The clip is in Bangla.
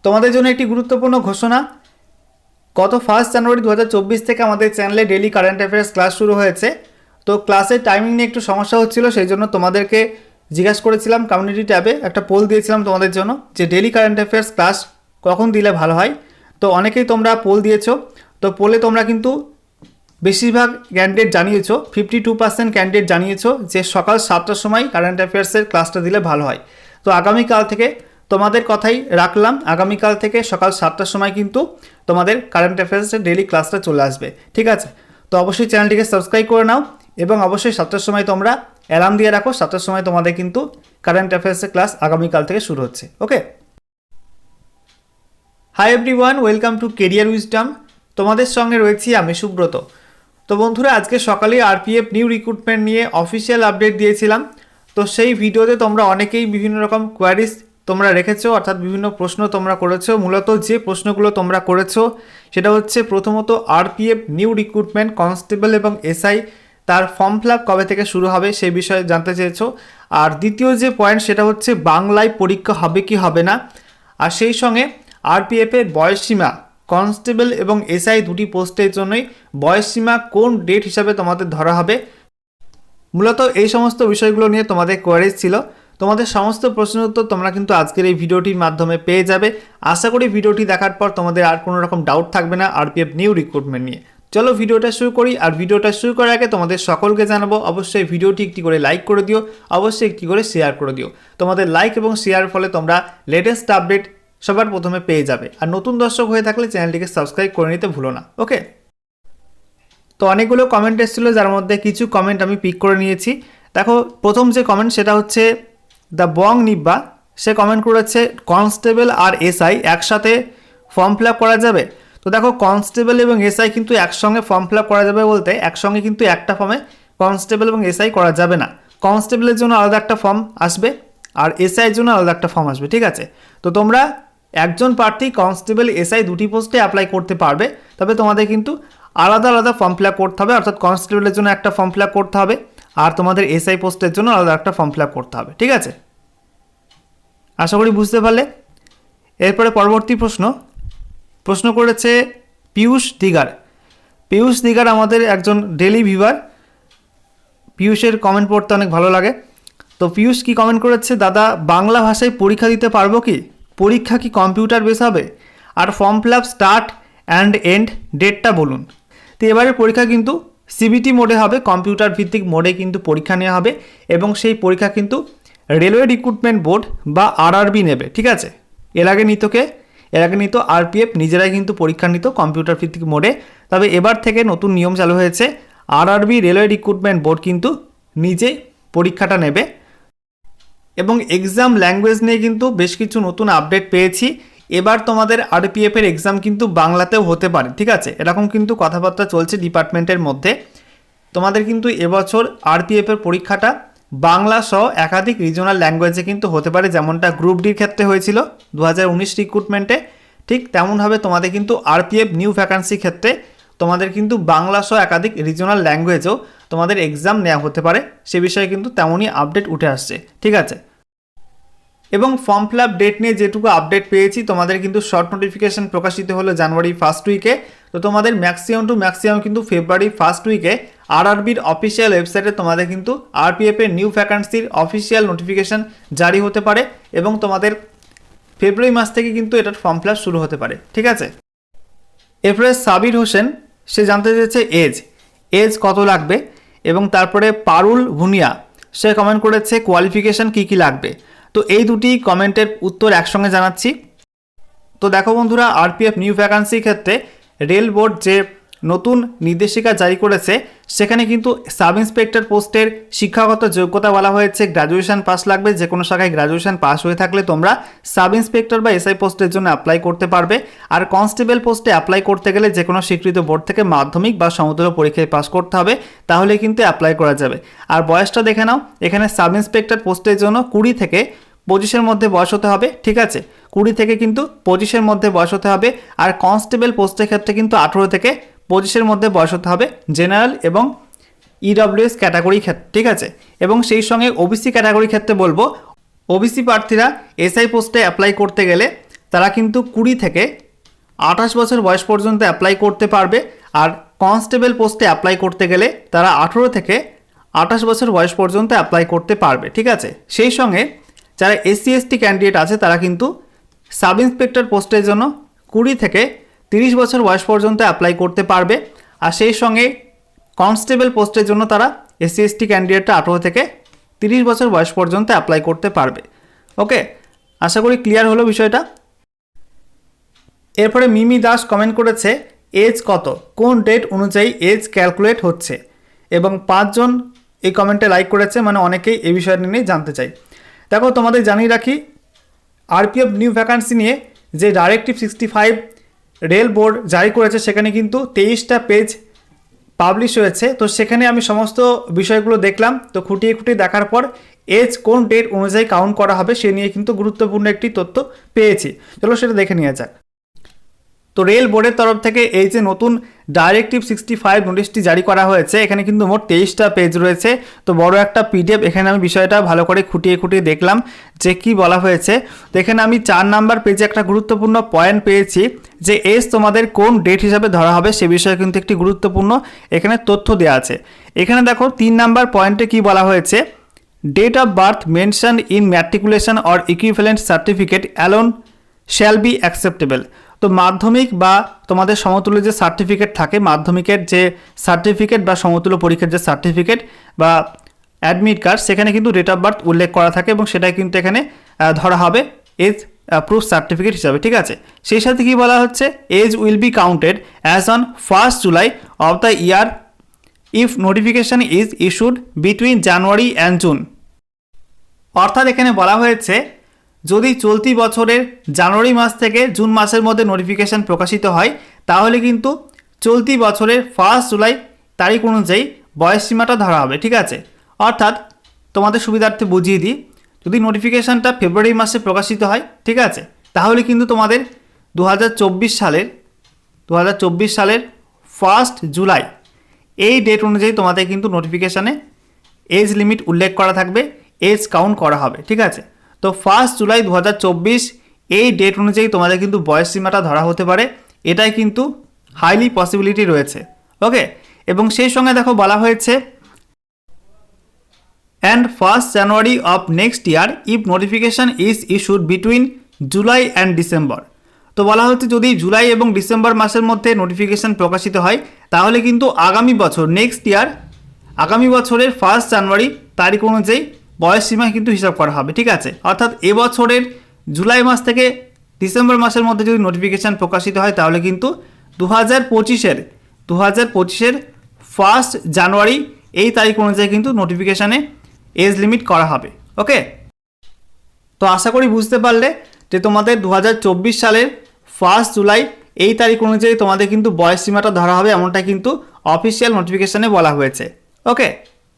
তোমাদের জন্য একটি গুরুত্বপূর্ণ ঘোষণা। গত 1 জানুয়ারি 2024 থেকে আমাদের চ্যানেলে ডেইলি কারেন্ট অ্যাফেয়ার্স ক্লাস শুরু হয়েছে। তো ক্লাসের টাইমিং নিয়ে একটু সমস্যা হচ্ছিল, সেই জন্য তোমাদেরকে জিজ্ঞাসা করেছিলাম, কমিউনিটি ট্যাবে একটা পোল দিয়েছিলাম তোমাদের জন্য যে ডেইলি কারেন্ট অ্যাফেয়ার্স ক্লাস কখন দিলে ভালো হয়। তো অনেকেই তোমরা পোল দিয়েছো। তো পোলে তোমরা কিন্তু বেশিরভাগ ক্যান্ডিডেট জানিয়েছো, 52% ক্যান্ডিডেট জানিয়েছো যে সকাল 7টার সময় কারেন্ট অ্যাফেয়ার্সের ক্লাসটা দিলে ভালো হয়। তো আগামীকাল থেকে তোমাদের কথাই রাখলাম, আগামীকাল থেকে সকাল 7টার সময় কিন্তু তোমাদের কারেন্ট অ্যাফেয়ার্সের ডেইলি ক্লাসটা চলে আসবে, ঠিক আছে? তো অবশ্যই চ্যানেলটিকে সাবস্ক্রাইব করে নাও এবং অবশ্যই 7টার সময় তোমরা অ্যালার্ম দিয়ে রাখো। 7টার সময় তোমাদের কিন্তু কারেন্ট অ্যাফেয়ার্সের ক্লাস আগামীকাল থেকে শুরু হচ্ছে, okay? Hi everyone, welcome to career wisdom. তোমাদের সঙ্গে রয়েছি আমি সুব্রত। তো বন্ধুরা, আজকে সকালে আরপিএফ নিউ রিক্রুটমেন্ট নিয়ে অফিসিয়াল আপডেট দিয়েছিলাম। তো সেই ভিডিওতে তোমরা অনেকেই বিভিন্ন রকম কোয়ারিজ তোমরা রেখেছো, অর্থাৎ বিভিন্ন প্রশ্ন তোমরা করেছো। মূলত যে প্রশ্নগুলো তোমরা করেছো সেটা হচ্ছে, প্রথমত আরপিএফ নিউ রিক্রুটমেন্ট কনস্টেবল এবং এসআই তার ফর্ম ফিল আপ কবে থেকে শুরু হবে সেই বিষয়ে জানতে চেয়েছো। আর দ্বিতীয় যে পয়েন্ট সেটা হচ্ছে বাংলায় পরীক্ষা হবে কি হবে না। আর সেই সঙ্গে আরপিএফের বয়সসীমা কনস্টেবল এবং এসআই দুটি পোস্টের জন্যই বয়সসীমা কোন ডেট হিসাবে তোমাদের ধরা হবে। মূলত এই সমস্ত বিষয়গুলো নিয়ে তোমাদের কোয়ারিজ ছিল। তোমাদের সমস্ত প্রশ্নের উত্তর তোমরা কিন্তু আজকের এই ভিডিওটির মাধ্যমে পেয়ে যাবে। আশা করি ভিডিওটি দেখার পর তোমাদের আর কোনো রকম ডাউট থাকবে না আরপিএফ নিউ রিক্রুটমেন্ট নিয়ে। চলো ভিডিওটা শুরু করি। আর ভিডিওটা শুরু করার আগে তোমাদের সকলকে জানাবো, অবশ্যই ভিডিওটি একটি করে লাইক করে দিও, অবশ্যই একটি করে শেয়ার করে দিও। তোমাদের লাইক এবং শেয়ারের ফলে তোমরা লেটেস্ট আপডেট সবার প্রথমে পেয়ে যাবে। আর নতুন দর্শক হয়ে থাকলে চ্যানেলটিকে সাবস্ক্রাইব করে নিতে ভুলো না, ওকে? তো অনেকগুলো কমেন্ট এসেছিলো, যার মধ্যে কিছু কমেন্ট আমি পিক করে নিয়েছি। দেখো, প্রথম যে কমেন্ট সেটা হচ্ছে দ্য বং নিব্বা। সে কমেন্ট করেছে, কনস্টেবল আর এসআই একসাথে ফর্ম ফিল আপ করা যাবে? তো দেখো, কনস্টেবল এবং এসআই কিন্তু একসঙ্গে ফর্ম ফিল আপ করা যাবে বলতে একসঙ্গে কিন্তু একটা ফর্মে কনস্টেবল এবং এসআই করা যাবে না। কনস্টেবলের জন্য আলাদা একটা ফর্ম আসবে আর এসআইয়ের জন্য আলাদা একটা ফর্ম আসবে, ঠিক আছে? তো তোমরা একজন প্রার্থী কনস্টেবল এসআই দুটি পোস্টে অ্যাপ্লাই করতে পারবে, তবে তোমাদের কিন্তু আলাদা আলাদা ফর্ম ফিল আপ করতে হবে। অর্থাৎ কনস্টেবলের জন্য একটা ফর্ম ফিল আপ করতে হবে আর তোমাদের এসআই পোস্টের জন্য আলাদা একটা ফর্ম ফিল আপ করতে হবে, ঠিক আছে? আশা করি বুঝতে পারলে। এরপরে পরবর্তী প্রশ্ন করেছে পীয়ূষ দিগার। পীয়ূষ দিগার আমাদের একজন ডেলি ভিউয়ার। পীয়ূষের কমেন্ট পড়তে অনেক ভালো লাগে। তো পীয়ূষ কি কমেন্ট করেছে, দাদা বাংলা ভাষায় পরীক্ষা দিতে পারবো কি? পরীক্ষা কি কম্পিউটার বেস হবে? আর form fill up start and end ডেটটা বলুন। তো এবারের পরীক্ষা কিন্তু সিবিটি মোডে হবে, কম্পিউটার ভিত্তিক মোডে কিন্তু পরীক্ষা নেওয়া হবে এবং সেই পরীক্ষা কিন্তু রেলওয়ে রিক্রুটমেন্ট বোর্ড বা আরআরবি নেবে, ঠিক আছে? এর আগে নিত আরপিএফ নিজেরাই কিন্তু পরীক্ষা নিত কম্পিউটার ভিত্তিক মোডে। তবে এবার থেকে নতুন নিয়ম চালু হয়েছে, আরআরবি রেলওয়ে রিক্রুটমেন্ট বোর্ড কিন্তু নিজে পরীক্ষাটা নেবে। এবং এক্সাম ল্যাঙ্গুয়েজ নিয়ে কিন্তু বেশ কিছু নতুন আপডেট পেয়েছি। এবার তোমাদের আরপিএফের এক্সাম কিন্তু বাংলাতেও হতে পারে, ঠিক আছে? এরকম কিন্তু কথাবার্তা চলছে ডিপার্টমেন্টের মধ্যে। তোমাদের কিন্তু এবছর আরপিএফের পরীক্ষাটা বাংলা সহ একাধিক রিজনাল ল্যাঙ্গুয়েজে কিন্তু হতে পারে, যেমনটা গ্রুপ ডির ক্ষেত্রে হয়েছিল 2019 রিক্রুটমেন্টে। ঠিক তেমনভাবে তোমাদের কিন্তু আরপিএফ নিউ ভ্যাকান্সি ক্ষেত্রে তোমাদের কিন্তু বাংলা সহ একাধিক রিজনাল ল্যাঙ্গুয়েজেও তোমাদের এক্সাম নেওয়া হতে পারে। সে বিষয়ে কিন্তু তেমনই আপডেট উঠে আসছে, ঠিক আছে? এবং ফর্ম ফিল আপ ডেট নিয়ে যেটুকু আপডেট পেয়েছি, তোমাদের কিন্তু শর্ট নোটিফিকেশন প্রকাশিত হলো জানুয়ারি ফার্স্ট উইকে। তো তোমাদের ম্যাক্সিমাম কিন্তু ফেব্রুয়ারি ফার্স্ট উইকে আরআরবির অফিসিয়াল ওয়েবসাইটে তোমাদের কিন্তু আরপিএফের নিউ ভ্যাকান্সির অফিসিয়াল নোটিফিকেশন জারি হতে পারে এবং তোমাদের ফেব্রুয়ারি মাস থেকে কিন্তু এটার ফর্ম ফিল আপ শুরু হতে পারে, ঠিক আছে? এরপরে সাবির হোসেন, সে জানতে চেয়েছে এজ কত লাগবে। এবং তারপরে পারুল ভুনিয়া, সে কমেন্ট করেছে কোয়ালিফিকেশান কী কী লাগবে। তো এই দুটি কমেন্টের উত্তর একসঙ্গে জানাচ্ছি। তো দেখো বন্ধুরা, আরপিএফ নিউ ভ্যাকান্সির ক্ষেত্রে রেল বোর্ড যে নতুন নির্দেশিকা জারি করেছে, সেখানে কিন্তু সাব ইন্সপেক্টর পোস্টের শিক্ষাগত যোগ্যতা বলা হয়েছে গ্র্যাজুয়েশন পাস লাগবে। যে কোনো শাখায় গ্র্যাজুয়েশন পাস হয়ে থাকলে তোমরা সাব ইন্সপেক্টর বা এসআই পোস্টের জন্য অ্যাপ্লাই করতে পারবে। আর কনস্টেবল পোস্টে অ্যাপ্লাই করতে গেলে যে কোনো স্বীকৃত বোর্ড থেকে মাধ্যমিক বা সমতুল্য পরীক্ষায় পাস করতে হবে, তাহলে কিন্তু অ্যাপ্লাই করা যাবে। আর বয়সটা দেখে নাও, এখানে সাব ইন্সপেক্টর পোস্টের জন্য 20 থেকে 25-এর মধ্যে বয়স হতে হবে, ঠিক আছে? 20 থেকে কিন্তু 25-এর মধ্যে বয়স হতে হবে। আর কনস্টেবল পোস্টের ক্ষেত্রে কিন্তু 18 থেকে 25-এর মধ্যে বয়স হতে হবে জেনারেল এবং ইডব্লিউএস ক্যাটাগরি ক্ষেত্রে, ঠিক আছে? এবং সেই সঙ্গে ওবিসি ক্যাটাগরি ক্ষেত্রে বলবো, ওবিসি প্রার্থীরা এসআই পোস্টে অ্যাপ্লাই করতে গেলে তারা কিন্তু 20 থেকে 28 বছর বয়স পর্যন্ত অ্যাপ্লাই করতে পারবে। আর কনস্টেবল পোস্টে অ্যাপ্লাই করতে গেলে তারা 18 থেকে 28 বছর বয়স পর্যন্ত অ্যাপ্লাই করতে পারবে, ঠিক আছে। সেই সঙ্গে যারা SC ST ক্যান্ডিডেট আছে তারা কিন্তু সাব ইন্সপেক্টর পোস্টের জন্য 20 থেকে 30 বছর বয়স পর্যন্ত অ্যাপ্লাই করতে পারবে। আর সেই সঙ্গে কনস্টেবল পোস্টের জন্য তারা SC ST ক্যান্ডিডেটরা 18 থেকে 30 বছর বয়স পর্যন্ত অ্যাপ্লাই করতে পারবে। ওকে, আশা করি ক্লিয়ার হলো বিষয়টা। এরপরে মিমি দাস কমেন্ট করেছে এজ কত, কোন ডেট অনুযায়ী এজ ক্যালকুলেট হচ্ছে, এবং 5 জন এই কমেন্টে লাইক করেছে, মানে অনেকেই এই বিষয়টা নিয়ে জানতে চাই। দেখো, তোমাদের জানিয়ে রাখি আরপিএফ নিউ ভ্যাকান্সি নিয়ে যে ডাইরেক্টিভ 65 রেল বোর্ড জারি করেছে সেখানে কিন্তু 23টা পেজ পাবলিশ হয়েছে। তো সেখানে আমি সমস্ত বিষয়গুলো দেখলাম, তো খুঁটিয়ে দেখার পর এজ কোন ডেট অনুযায়ী কাউন্ট করা হবে সে নিয়ে কিন্তু গুরুত্বপূর্ণ একটি তথ্য পেয়েছি। চলো সেটা দেখে নেওয়া যাক। তো রেল বোর্ডের তরফ থেকে এই যে নতুন ডাইরেক্টিভ 65 নোটিশটি জারি করা হয়েছে, এখানে কিন্তু মোট 23টা পেজ রয়েছে। তো বড় একটা পিডিএফ, এখানে আমি বিষয়টা ভালো করে খুঁটিয়ে দেখলাম যে কি বলা হয়েছে। তো এখানে আমি 4 নাম্বার পেজে একটা গুরুত্বপূর্ণ পয়েন্ট পেয়েছি যে এজ তোমাদের কোন ডেট হিসাবে ধরা হবে সে বিষয়ে কিন্তু একটি গুরুত্বপূর্ণ এখানে তথ্য দেওয়া আছে। এখানে দেখো 3 নাম্বার পয়েন্টে কি বলা হয়েছে, date of birth mention in matriculation or equivalent certificate alone shall be acceptable. তো মাধ্যমিক বা তোমাদের সমতুল্য যে সার্টিফিকেট থাকে, মাধ্যমিকের যে সার্টিফিকেট বা সমতুল্য পরীক্ষার যে সার্টিফিকেট বা অ্যাডমিট কার্ড, সেখানে কিন্তু ডেট অফ বার্থ উল্লেখ করা থাকে এবং সেটাই কিন্তু এখানে ধরা হবে এজ প্রুফ সার্টিফিকেট হিসাবে, ঠিক আছে। সেই সাথে কি বলা হচ্ছে, age will be counted as on 1 July of the year if notification is issued between January and June. অর্থাৎ এখানে বলা হয়েছে যদি চলতি বছরের জানুয়ারি মাস থেকে জুন মাসের মধ্যে নোটিফিকেশান প্রকাশিত হয় তাহলে কিন্তু চলতি বছরের 1 জুলাই তারিখ অনুযায়ী বয়সসীমাটা ধরা হবে, ঠিক আছে। অর্থাৎ তোমাদের সুবিধার্থে বুঝিয়ে দিই, যদি নোটিফিকেশানটা ফেব্রুয়ারি মাসে প্রকাশিত হয়, ঠিক আছে, তাহলে কিন্তু তোমাদের 2024 সালের 1 জুলাই এই ডেট অনুযায়ী তোমাদের কিন্তু নোটিফিকেশানে এজ লিমিট উল্লেখ করা থাকবে, এজ কাউন্ট করা হবে, ঠিক আছে। তো 1 জুলাই 2024 এই ডেট অনুযায়ী তোমাদের কিন্তু বয়স সীমাটা ধরা হতে পারে, এটাই কিন্তু হাইলি পসিবিলিটি রয়েছে। ওকে, এবং সেই সঙ্গে দেখো বলা হয়েছে and 1 January of next year if notification is issued between July and December. তো বলা হচ্ছে যদি জুলাই এবং ডিসেম্বর মাসের মধ্যে নোটিফিকেশান প্রকাশিত হয় তাহলে কিন্তু আগামী বছর নেক্সট ইয়ার আগামী বছরের 1 জানুয়ারি তারিখ অনুযায়ী বয়স সীমা কিন্তু হিসাব করা হবে, ঠিক আছে। অর্থাৎ এবছরের জুলাই মাস থেকে ডিসেম্বর মাসের মধ্যে যদি নোটিফিকেশান প্রকাশিত হয় তাহলে কিন্তু 2025-এর 1 জানুয়ারি এই তারিখ অনুযায়ী কিন্তু নোটিফিকেশানে এজ লিমিট করা হবে। ওকে, তো আশা করি বুঝতে পারলে যে তোমাদের 2024 সালের 1 জুলাই এই তারিখ অনুযায়ী তোমাদের কিন্তু বয়স সীমাটা ধরা হবে, এমনটা কিন্তু অফিসিয়াল নোটিফিকেশানে বলা হয়েছে। ওকে।